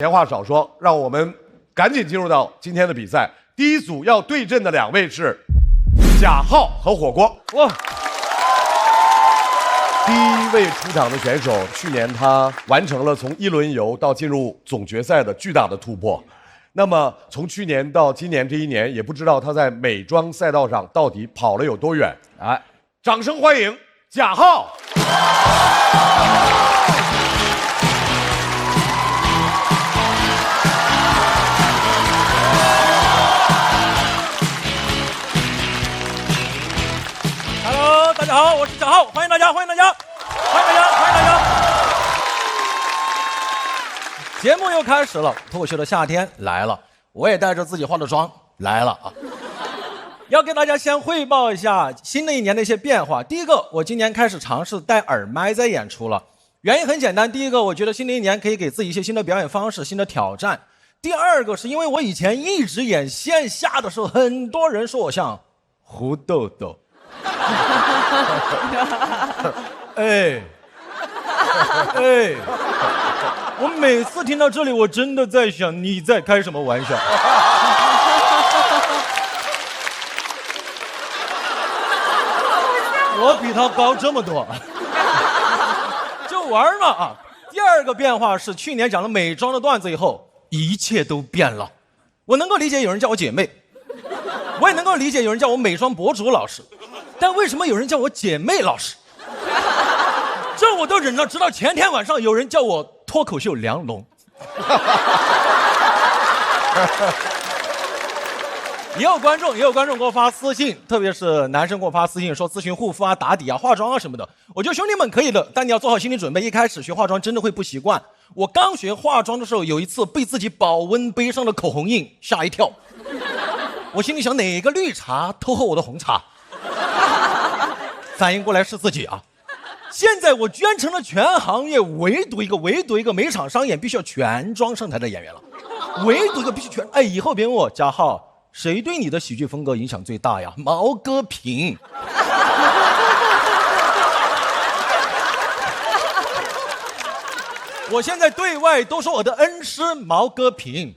闲话少说，让我们赶紧进入到今天的比赛。第一组要对阵的两位是贾浩和火锅。哇！第一位出场的选手，去年他完成了从一轮游到进入总决赛的巨大的突破。那么从去年到今年这一年，也不知道他在美妆赛道上到底跑了有多远。哎，掌声欢迎贾浩。Hello， 大家好，我是贾浩，欢迎大家，欢迎大家，欢迎大家，欢迎大家。节目又开始了，脱口秀的夏天来了，我也带着自己化的妆来了啊。要给大家先汇报一下新的一年的一些变化。第一个，我今年开始尝试戴耳麦在演出了，原因很简单，第一个，我觉得新的一年可以给自己一些新的表演方式、新的挑战。第二个，是因为我以前一直演线下的时候，很多人说我像胡豆豆。哎，我每次听到这里，我真的在想你在开什么玩笑。我比他高这么多，就玩嘛啊。第二个变化是去年讲了美妆的段子以后，一切都变了。我能够理解有人叫我姐妹，我也能够理解有人叫我美妆博主老师，但为什么有人叫我姐妹老师？这我都忍了，直到前天晚上有人叫我脱口秀梁龙。也有观众给我发私信，特别是男生给我发私信说咨询护肤啊、打底啊、化妆啊什么的。我觉得兄弟们可以的，但你要做好心理准备，一开始学化妆真的会不习惯。我刚学化妆的时候，有一次被自己保温杯上的口红印吓一跳，我心里想哪个绿茶偷喝我的红茶，反应过来是自己啊。现在我居然成了全行业唯独一个每场商演必须要全妆上台的演员了，唯独一个必须全。哎，以后别问我贾浩，谁对你的喜剧风格影响最大呀？毛戈平。我现在对外都说我的恩师毛戈平，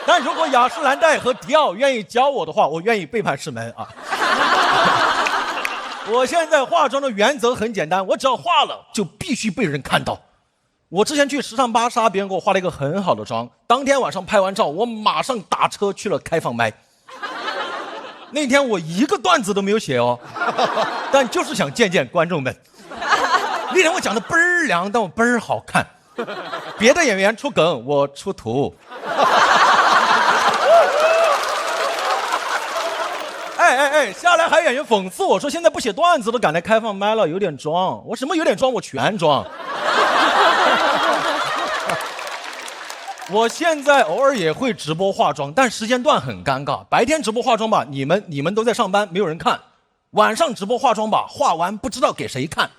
但如果雅诗兰黛和迪奥愿意教我的话，我愿意背叛师门啊。我现在化妆的原则很简单，我只要化了就必须被人看到。我之前去时尚芭莎，别人给我化了一个很好的妆，当天晚上拍完照，我马上打车去了开放麦。那天我一个段子都没有写哦，但就是想见见观众们。那天我讲的倍儿凉，但我倍儿好看。别的演员出梗，我出图。下来还有演员讽刺我说现在不写段子都赶来开放麦了，有点装。我什么有点装？我全装。我现在偶尔也会直播化妆，但时间段很尴尬。白天直播化妆吧，你们都在上班，没有人看；晚上直播化妆吧，化完不知道给谁看。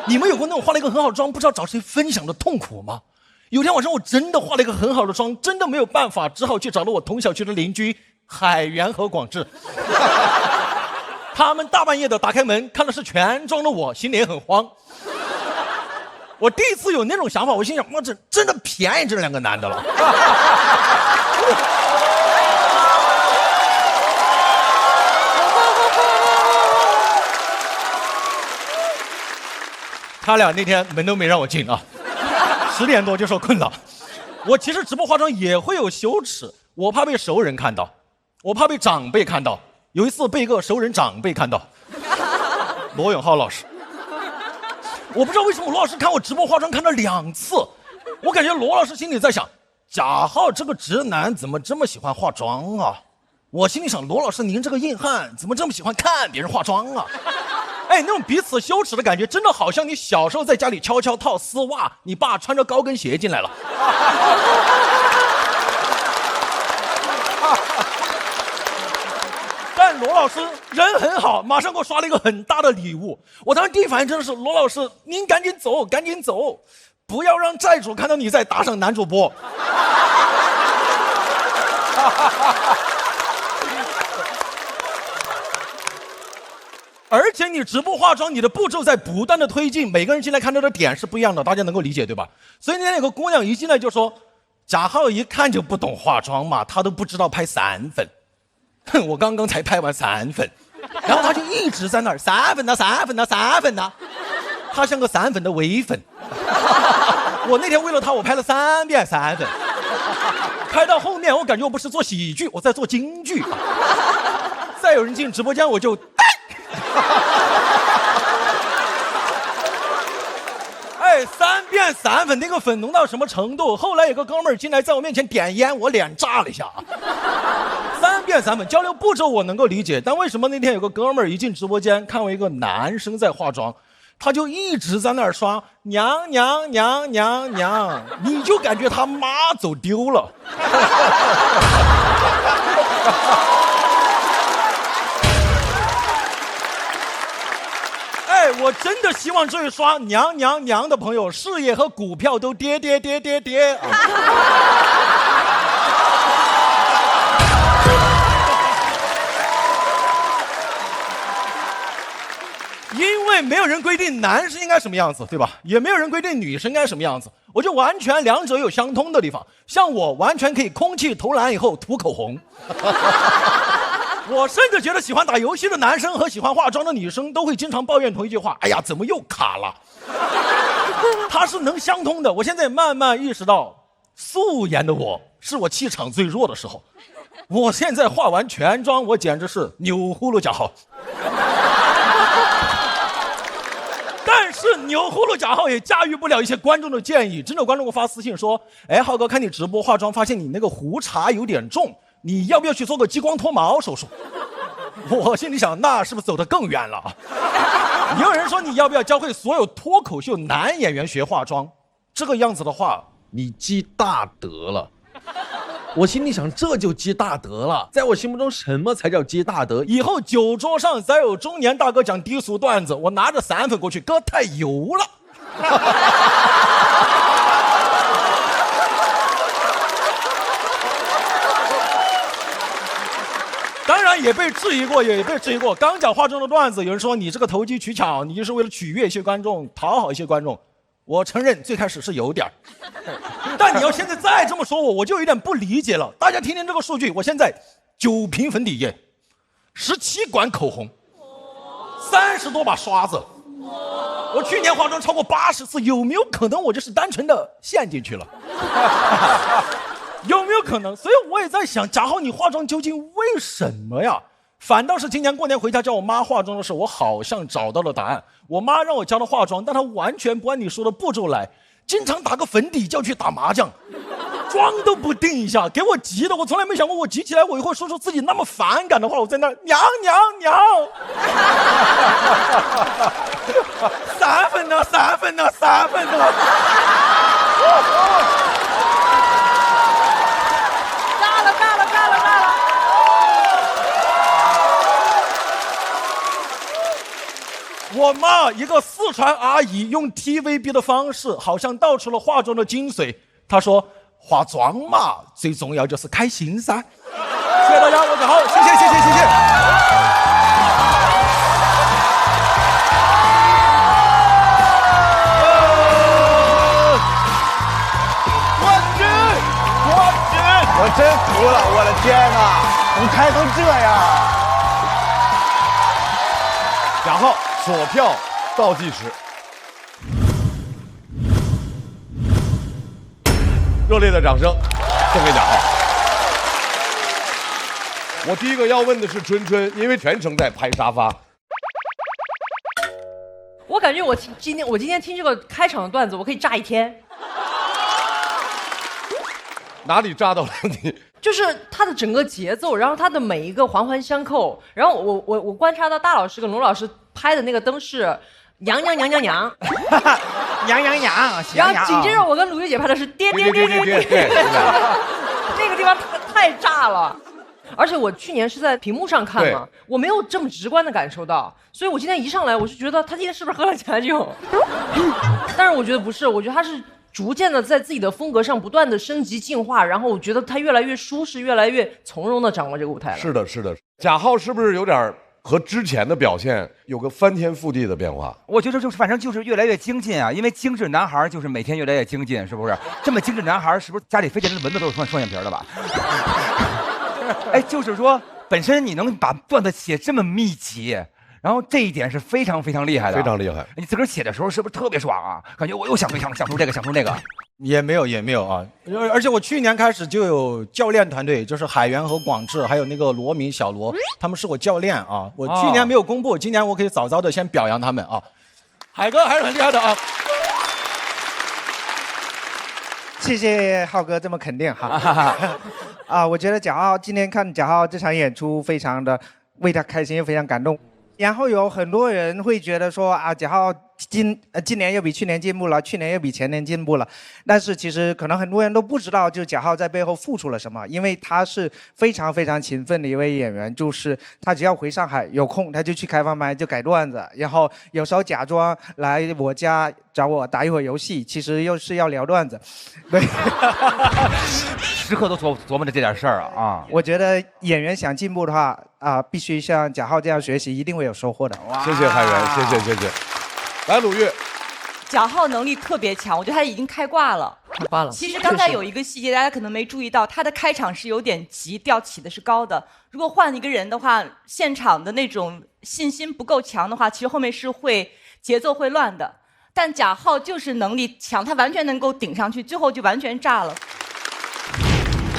你们有过那种化了一个很好的妆，不知道找谁分享的痛苦吗？有天晚上我真的化了一个很好的妆，真的没有办法，只好去找了我同小区的邻居海源和广志。他们大半夜的打开门，看的是全妆的我，心里也很慌。我第一次有那种想法，我心想，我这真的便宜这两个男的了。他俩那天门都没让我进啊，10点多就说困了。我其实直播化妆也会有羞耻，我怕被熟人看到，我怕被长辈看到。有一次被一个熟人长辈看到，罗永浩老师。我不知道为什么罗老师看我直播化妆看了2次，我感觉罗老师心里在想，贾浩这个直男怎么这么喜欢化妆啊？我心里想，罗老师您这个硬汉怎么这么喜欢看别人化妆啊？哎，那种彼此羞耻的感觉，真的好像你小时候在家里悄悄套丝袜，你爸穿着高跟鞋进来了。但罗老师人很好，马上给我刷了一个很大的礼物。我当时第一反应真的是，罗老师您赶紧走，赶紧走，不要让债主看到你在打赏男主播。而且你直播化妆，你的步骤在不断的推进，每个人进来看到的点是不一样的，大家能够理解对吧？所以那天有个姑娘一进来就说，贾浩一看就不懂化妆嘛，他都不知道拍3分。哼，我刚刚才拍完3分，然后他就一直在那儿3分呢，3分呢，3分呢，他像个3分的微粉。我那天为了他，我拍了3遍3分，拍到后面我感觉我不是做喜剧，我在做京剧。再有人进直播间我就哎，3遍3分，那个粉浓到什么程度？后来有个哥们儿进来在我面前点烟，我脸炸了一下。3遍3分，交流步骤我能够理解，但为什么那天有个哥们儿一进直播间看我一个男生在化妆，他就一直在那儿刷娘娘娘娘娘，你就感觉他妈走丢了。哎，我真的希望这位刷娘娘娘的朋友，事业和股票都跌啊！因为没有人规定男生应该什么样子，对吧？也没有人规定女生应该什么样子，我就完全两者有相通的地方。像我完全可以空气投篮以后涂口红。我甚至觉得喜欢打游戏的男生和喜欢化妆的女生都会经常抱怨同一句话：哎呀，怎么又卡了？它是能相通的。我现在慢慢意识到，素颜的我是我气场最弱的时候。我现在化完全妆，我简直是钮祜禄贾浩。但是钮祜禄贾浩也驾驭不了一些观众的建议。真的观众给我发私信说：哎，浩哥，看你直播化妆，发现你那个胡茬有点重，你要不要去做个激光脱毛手术？我心里想，那是不是走得更远了？也有人说，你要不要教会所有脱口秀男演员学化妆？这个样子的话，你积大德了。我心里想，这就积大德了。在我心目中，什么才叫积大德？以后酒桌上再有中年大哥讲低俗段子，我拿着3分过去，哥太油了。当然也被质疑过，刚讲化妆的段子，有人说你这个投机取巧，你就是为了取悦一些观众，讨好一些观众。我承认最开始是有点儿，但你要现在再这么说我就有点不理解了。大家听听这个数据，我现在9瓶粉底液，17管口红，30多把刷子，我去年化妆超过80次，有没有可能我就是单纯的陷进去了？有没有可能？所以我也在想，贾浩，你化妆究竟为什么呀？反倒是今年过年回家教我妈化妆的时候，我好像找到了答案。我妈让我教她化妆，但她完全不按你说的步骤来，经常打个粉底就要去打麻将，妆都不定一下，给我急的。我从来没想过我急起来我也会说出自己那么反感的话。我在那娘娘娘，3分呢，3分呢，3分呢。炸了！我妈一个四川阿姨用 TVB 的方式，好像道出了化妆的精髓。她说：“化妆嘛，最重要就是开心噻。”谢谢大家，我贾浩，谢谢。我真服了，我的天哪，怎么开成这样？贾浩锁票倒计时，热烈的掌声送给贾浩。我第一个要问的是春春，因为全程在拍沙发。我感觉我今天听这个开场的段子，我可以炸1天。哪里炸到了你？就是它的整个节奏，然后它的每一个环环相扣，然后我观察到大老师跟罗老师拍的那个灯是娘娘，娘，然后紧接着我跟鲁豫姐拍的是爹，那个地方太炸了。而且我去年是在屏幕上看嘛，我没有这么直观的感受到，所以我今天一上来我就觉得他今天是不是喝了假酒？但是我觉得不是，我觉得他是逐渐的在自己的风格上不断的升级进化，然后我觉得他越来越舒适，越来越从容的掌握这个舞台了。是的，贾浩是不是有点和之前的表现有个翻天覆地的变化。我觉得反正就是越来越精进啊，因为精致男孩就是每天越来越精进，是不是？这么精致男孩，是不是家里非得那蚊子都是双眼皮的吧？哎，就是说，本身你能把段子写这么密集，然后这一点是非常非常厉害的，非常厉害。你自个儿写的时候是不是特别爽啊？感觉我又想出这个，想出那个。也没有啊，而且我去年开始就有教练团队，就是海源和广智，还有那个罗明、小罗，他们是我教练啊。我去年没有公布，今年我可以早早的先表扬他们啊。海哥还是很厉害的啊。谢谢浩哥这么肯定哈。我觉得贾浩今天看贾浩这场演出，非常的为他开心，也非常感动。然后有很多人会觉得说啊，贾浩今年又比去年进步了，去年又比前年进步了。但是其实可能很多人都不知道，就是贾浩在背后付出了什么，因为他是非常非常勤奋的一位演员，就是他只要回上海有空，他就去开放麦就改段子，然后有时候假装来我家找我打一会儿游戏，其实又是要聊段子。对，时刻都琢磨着这点事儿啊。我觉得演员想进步的话必须像贾浩这样学习，一定会有收获的。谢谢海源，谢谢。来，鲁豫。贾浩能力特别强，我觉得他已经开挂了。开挂了。其实刚才有一个细节，大家可能没注意到，他的开场是有点急，调起的是高的。如果换一个人的话，现场的那种信心不够强的话，其实后面是会节奏会乱的。但贾浩就是能力强，他完全能够顶上去，最后就完全炸了。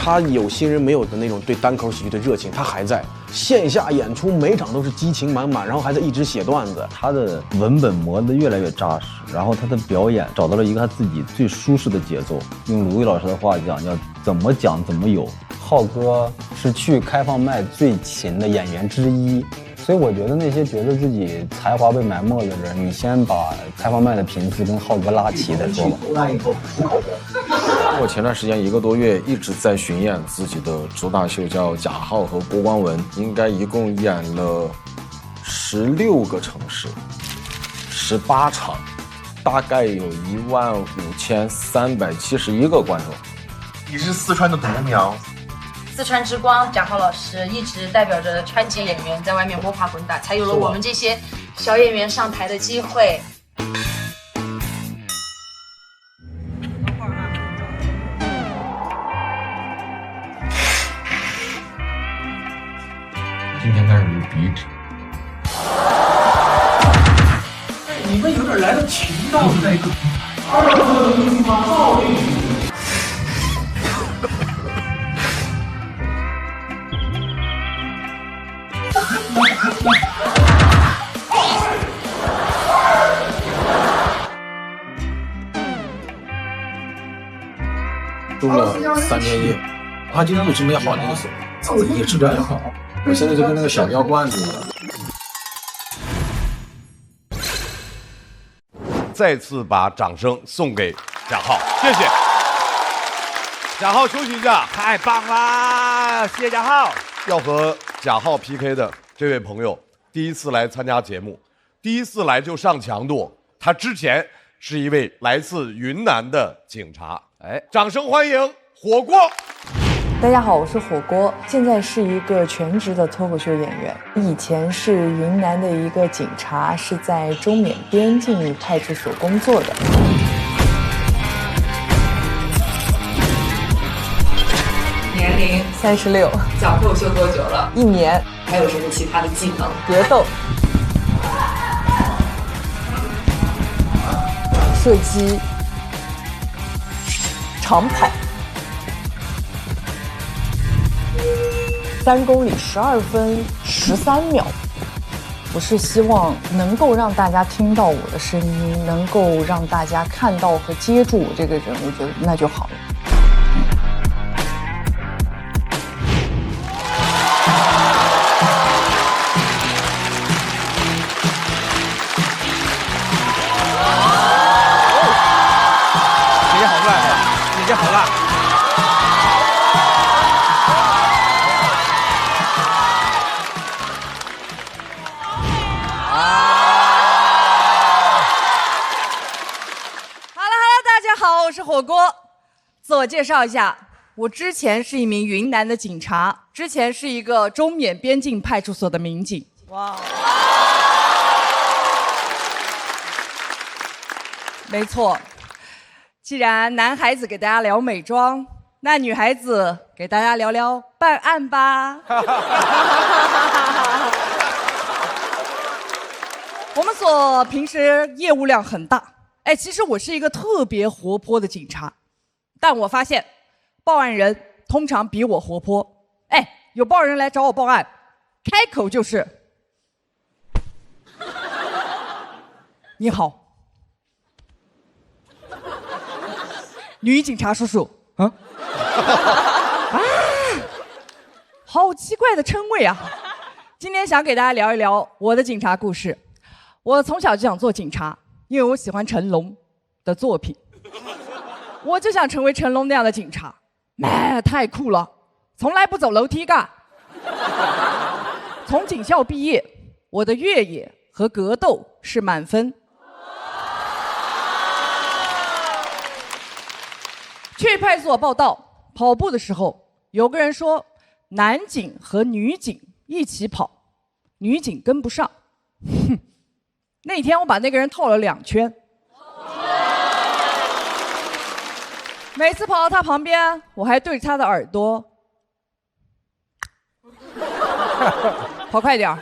他有新人没有的那种对单口喜剧的热情，他还在线下演出，每场都是激情满满，然后还在一直写段子。他的文本磨得越来越扎实，然后他的表演找到了一个他自己最舒适的节奏。用卢毅老师的话讲，要怎么讲怎么有。浩哥是去开放麦最勤的演员之一，所以我觉得那些觉得自己才华被埋没的人，你先把开放麦的频次跟浩哥拉齐再说吧。我前段时间1个多月一直在巡演自己的主打秀，叫贾浩和郭光文，应该一共演了16个城市，18场，大概有15371个观众。你是四川的独苗。四川之光，贾浩老师一直代表着川籍演员在外面摸爬滚打，才有了我们这些小演员上台的机会。今天开始是鼻涕。你们有点来了情到的那个。住了3天夜，他今天为什么要好那个手？嗓子也质量也好，我现在就跟那个小药罐子一样。再次把掌声送给贾浩，谢谢。贾浩休息一下，太棒啦！谢谢贾浩。要和贾浩 PK 的这位朋友，第一次来参加节目，第一次来就上强度。他之前是一位来自云南的警察。掌声欢迎火锅。大家好，我是火锅，现在是一个全职的脱口秀演员。以前是云南的一个警察，是在中缅边境派出所工作的。年龄36。讲脱口秀多久了？1年。还有什么其他的技能？格斗、射击、长跑。3公里12分13秒。我是希望能够让大家听到我的声音，能够让大家看到和接住我这个人，我觉得那就好了。姐姐好帅啊！姐姐好辣。我是火锅，自我介绍一下，我之前是一名云南的警察，之前是一个中缅边境派出所的民警。哇，没错。既然男孩子给大家聊美妆，那女孩子给大家聊聊办案吧。我们所平时业务量很大，哎，其实我是一个特别活泼的警察，但我发现报案人通常比我活泼。哎，有报案人来找我报案，开口就是你好，女警察叔叔。啊，好奇怪的称谓啊！今天想给大家聊一聊我的警察故事。我从小就想做警察，因为我喜欢成龙的作品，我就想成为成龙那样的警察，太酷了，从来不走楼梯干。从警校毕业，我的越野和格斗是满分。去派出所报到，跑步的时候，有个人说男警和女警一起跑，女警跟不上。哼，那天我把那个人套了2圈。每次跑到他旁边，我还对着他的耳朵跑快点儿，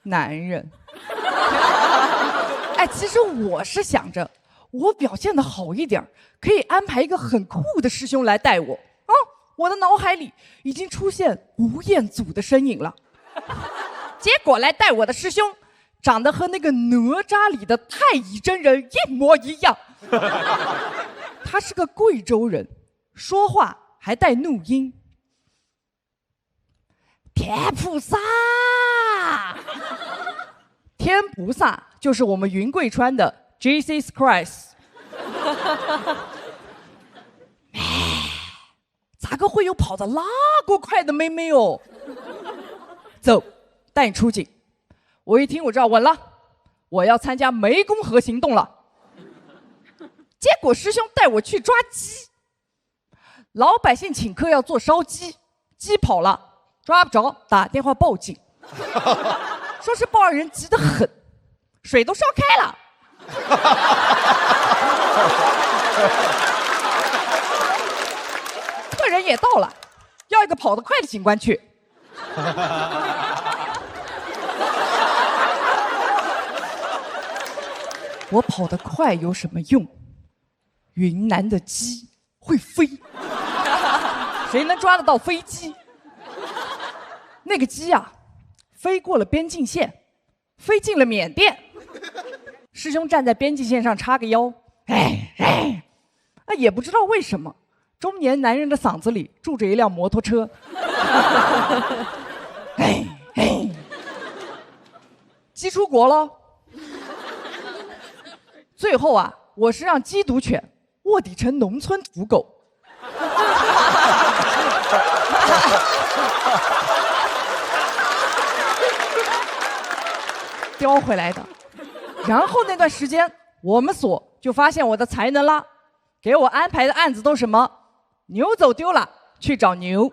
男人。哎，其实我是想着，我表现得好一点，可以安排一个很酷的师兄来带我啊！我的脑海里已经出现吴彦祖的身影了。结果来带我的师兄，长得和那个哪吒里的太乙真人一模一样。他是个贵州人，说话还带怒音。天菩萨，天菩萨就是我们云贵川的 Jesus Christ。咋个会有跑得那么快的妹妹哦？走，带你出警。我一听我知道稳了，我要参加湄公河行动了。结果师兄带我去抓鸡，老百姓请客要做烧鸡，鸡跑了抓不着，打电话报警，说是报案人急得很，水都烧开了。客人也到了，要一个跑得快的警官去。我跑得快有什么用？云南的鸡会飞，谁能抓得到飞机？那个鸡啊，飞过了边境线，飞进了缅甸。师兄站在边境线上叉个腰，也不知道为什么，中年男人的嗓子里住着一辆摩托车。鸡出国了。最后啊，我是让缉毒犬卧底成农村土狗。叼回来的。然后那段时间，我们所就发现我的才能啦，给我安排的案子都什么：牛走丢了，去找牛；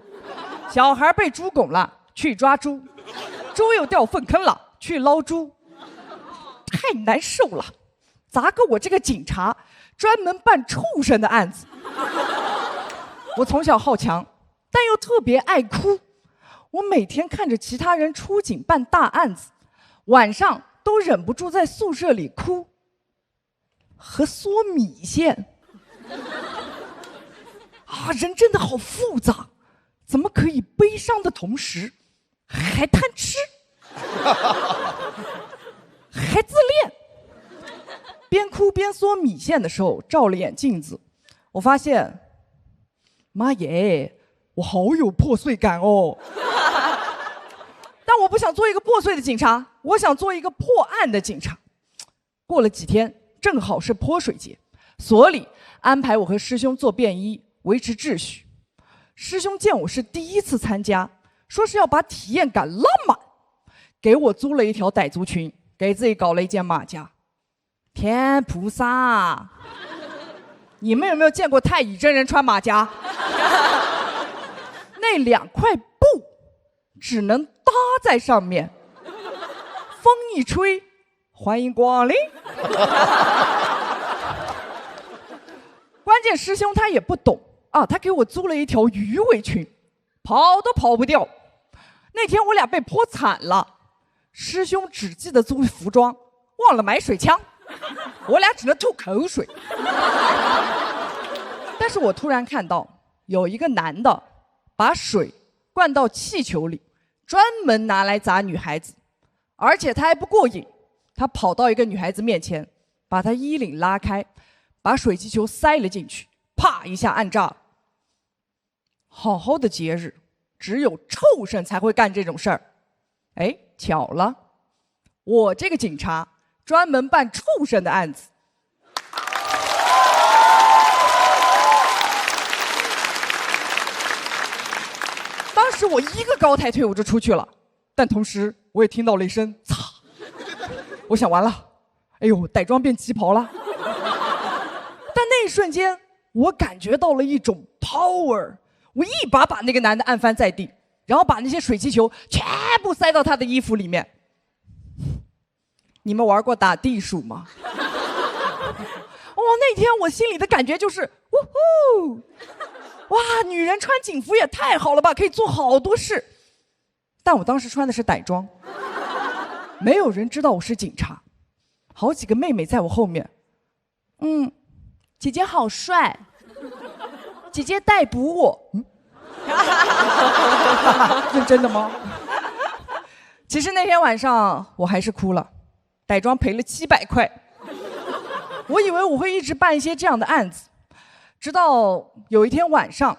小孩被猪拱了，去抓猪；猪又掉粪坑了，去捞猪。太难受了，咋个我这个警察专门办畜生的案子？我从小好强，但又特别爱哭。我每天看着其他人出警办大案子，晚上都忍不住在宿舍里哭和嗦米线。啊，人真的好复杂，怎么可以悲伤的同时还贪吃，还自恋？边哭边嗦米线的时候，照了眼镜子，我发现，妈耶，我好有破碎感哦。但我不想做一个破碎的警察，我想做一个破案的警察。过了几天，正好是泼水节，所里安排我和师兄做便衣，维持秩序。师兄见我是第一次参加，说是要把体验感拉满，给我租了一条傣族裙，给自己搞了一件马甲。天菩萨，你们有没有见过太乙真人穿马甲？那2块布只能搭在上面，一吹，欢迎光临。关键师兄他也不懂啊，他给我租了一条鱼围裙，跑都跑不掉。那天我俩被泼惨了，师兄只记得租服装，忘了买水枪，我俩只能吐口水。但是我突然看到有一个男的把水灌到气球里，专门拿来砸女孩子，而且他还不过瘾，他跑到一个女孩子面前，把她衣领拉开，把水气球塞了进去，啪一下按炸了。好好的节日，只有畜生才会干这种事儿。哎，巧了，我这个警察专门办畜生的案子。当时我一个高抬腿我就出去了，但同时我也听到了一声擦，我想完了，哎呦，歹装变旗袍了。但那一瞬间，我感觉到了一种 power， 我一把把那个男的按翻在地，然后把那些水气球全部塞到他的衣服里面。你们玩过打地鼠吗？那天我心里的感觉就是，呜呼！哇，女人穿警服也太好了吧，可以做好多事。但我当时穿的是歹装，没有人知道我是警察。好几个妹妹在我后面，姐姐好帅，姐姐逮捕我。认真的吗？其实那天晚上我还是哭了，歹装赔了700块。我以为我会一直办一些这样的案子。直到有一天晚上，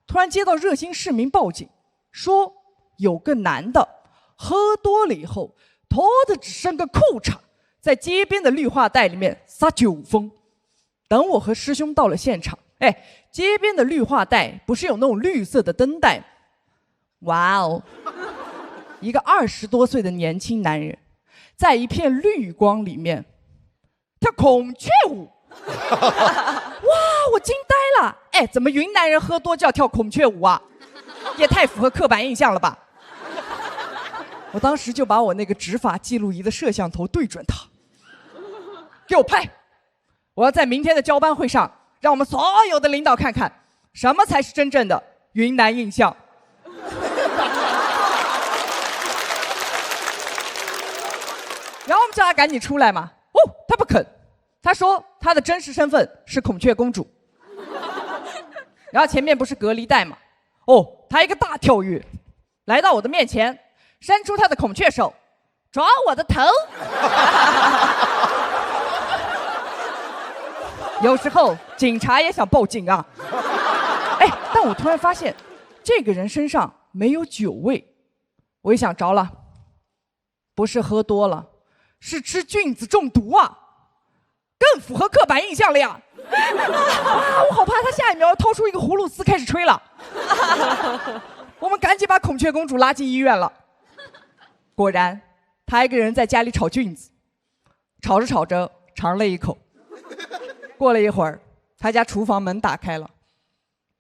突然接到热心市民报警，说有个男的喝多了以后，脱的只剩个裤衩，在街边的绿化带里面撒酒疯。等我和师兄到了现场，街边的绿化带不是有那种绿色的灯带吗？哇哦，一个20多岁的年轻男人，在一片绿光里面跳孔雀舞。哇，我惊呆了！怎么云南人喝多就要跳孔雀舞啊？也太符合刻板印象了吧！我当时就把我那个执法记录仪的摄像头对准他，给我拍！我要在明天的交班会上，让我们所有的领导看看，什么才是真正的云南印象。然后我们叫他赶紧出来嘛，他不肯。他说他的真实身份是孔雀公主，然后前面不是隔离带吗？他一个大跳跃，来到我的面前，伸出他的孔雀手，抓我的头。有时候警察也想报警啊。但我突然发现，这个人身上没有酒味，我一想着了，不是喝多了，是吃菌子中毒啊。更符合刻板印象了呀！我好怕他下一秒掏出一个葫芦丝开始吹了。我们赶紧把孔雀公主拉进医院了。果然，他一个人在家里炒菌子，炒着炒着尝了一口。过了一会儿，他家厨房门打开了，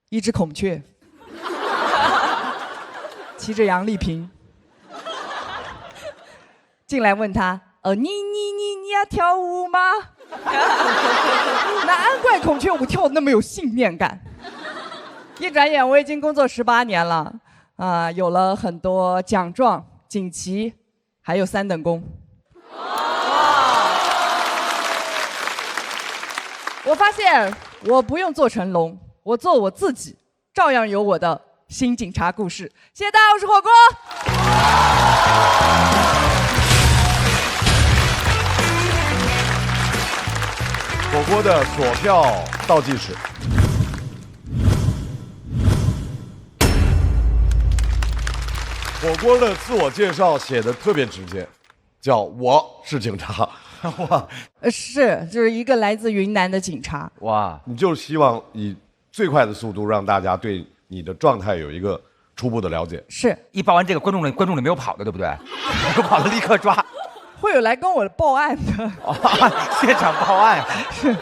一只孔雀骑着杨丽萍进来问他：“你要跳舞吗？”难怪孔雀舞跳得那么有信念感。一转眼我已经工作18年了，有了很多奖状、锦旗，还有3等功。我发现我不用做成龙，我做我自己，照样有我的新警察故事。谢谢大家，我是火锅。火锅的锁票倒计时。火锅的自我介绍写的特别直接，叫我是警察。哇，就是一个来自云南的警察。哇，你就希望以最快的速度让大家对你的状态有一个初步的了解。是，一报完这个，观众里没有跑的，对不对？有跑的立刻抓。会有来跟我报案的，现场报案，是，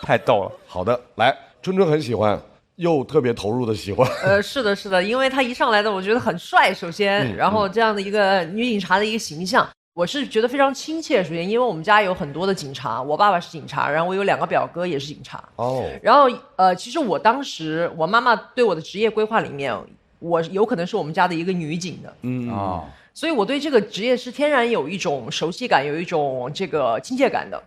太逗了。好的，来，春春很喜欢，又特别投入的喜欢。是的，因为他一上来的我觉得很帅，首先，然后这样的一个女警察的一个形象。我是觉得非常亲切，首先因为我们家有很多的警察，我爸爸是警察，然后我有2个表哥也是警察。哦。然后其实我当时我妈妈对我的职业规划里面，我有可能是我们家的一个女警的。所以我对这个职业是天然有一种熟悉感，有一种这个亲切感的。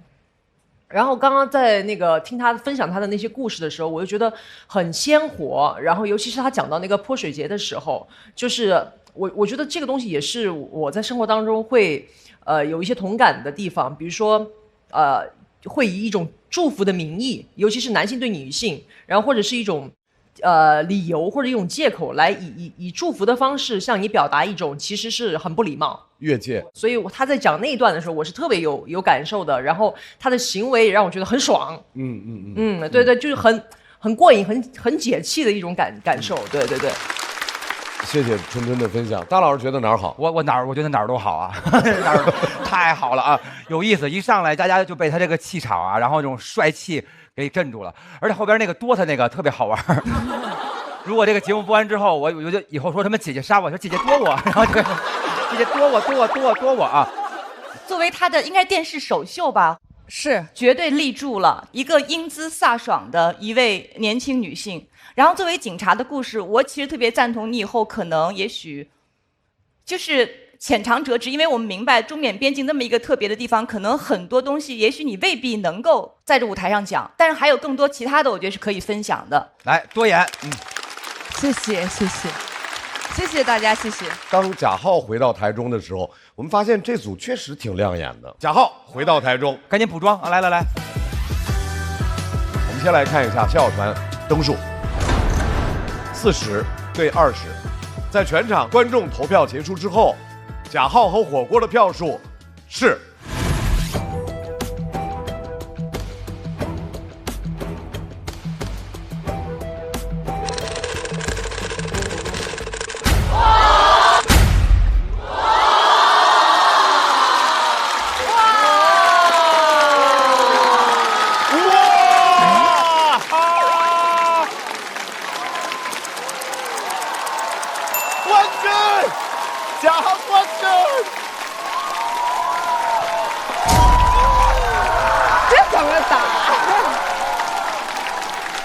然后刚刚在那个听他分享他的那些故事的时候，我就觉得很鲜活。然后尤其是他讲到那个泼水节的时候，就是我觉得这个东西也是我在生活当中会有一些同感的地方。比如说会以一种祝福的名义，尤其是男性对女性，然后或者是一种理由或者一种借口来以祝福的方式向你表达一种其实是很不礼貌越界。所以他在讲那一段的时候，我是特别有感受的。然后他的行为也让我觉得很爽。对对，就是很过瘾，很解气的一种感受。对对对。谢谢春春的分享。大老师觉得哪儿好？我觉得哪儿都好啊，哪儿太好了啊，有意思。一上来大家就被他这个气场啊，然后这种帅气给镇住了，而且后边那个多他那个特别好玩。如果这个节目播完之后，我觉得以后说什么姐姐杀我，说姐姐多我，然后姐姐多我啊。作为他的应该电视首秀吧，是绝对立住了一个英姿飒爽的一位年轻女性。然后作为警察的故事，我其实特别赞同你以后可能也许就是浅尝辄止，因为我们明白中缅边境那么一个特别的地方，可能很多东西也许你未必能够在这舞台上讲，但是还有更多其他的，我觉得是可以分享的。来，多言，谢谢大家，谢谢。当贾浩回到台中的时候，我们发现这组确实挺亮眼的。贾浩回到台中，赶紧补妆啊！来，我们先来看一下小船灯数，40对20。在全场观众投票结束之后，贾浩和火锅的票数是贾浩冠军！这怎么打？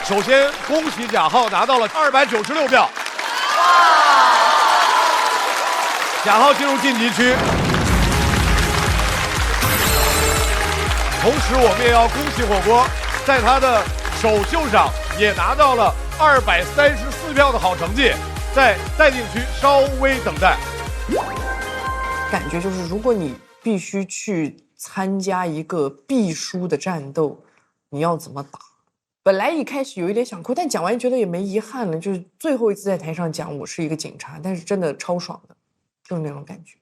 首先恭喜贾浩拿到了296票，贾浩进入晋级区。同时，我们也要恭喜火锅，在他的首秀上也拿到了234票的好成绩，在待定区稍微等待。感觉就是，如果你必须去参加一个必输的战斗，你要怎么打？本来一开始有一点想哭，但讲完觉得也没遗憾了。就是最后一次在台上讲我是一个警察，但是真的超爽的，就是那种感觉。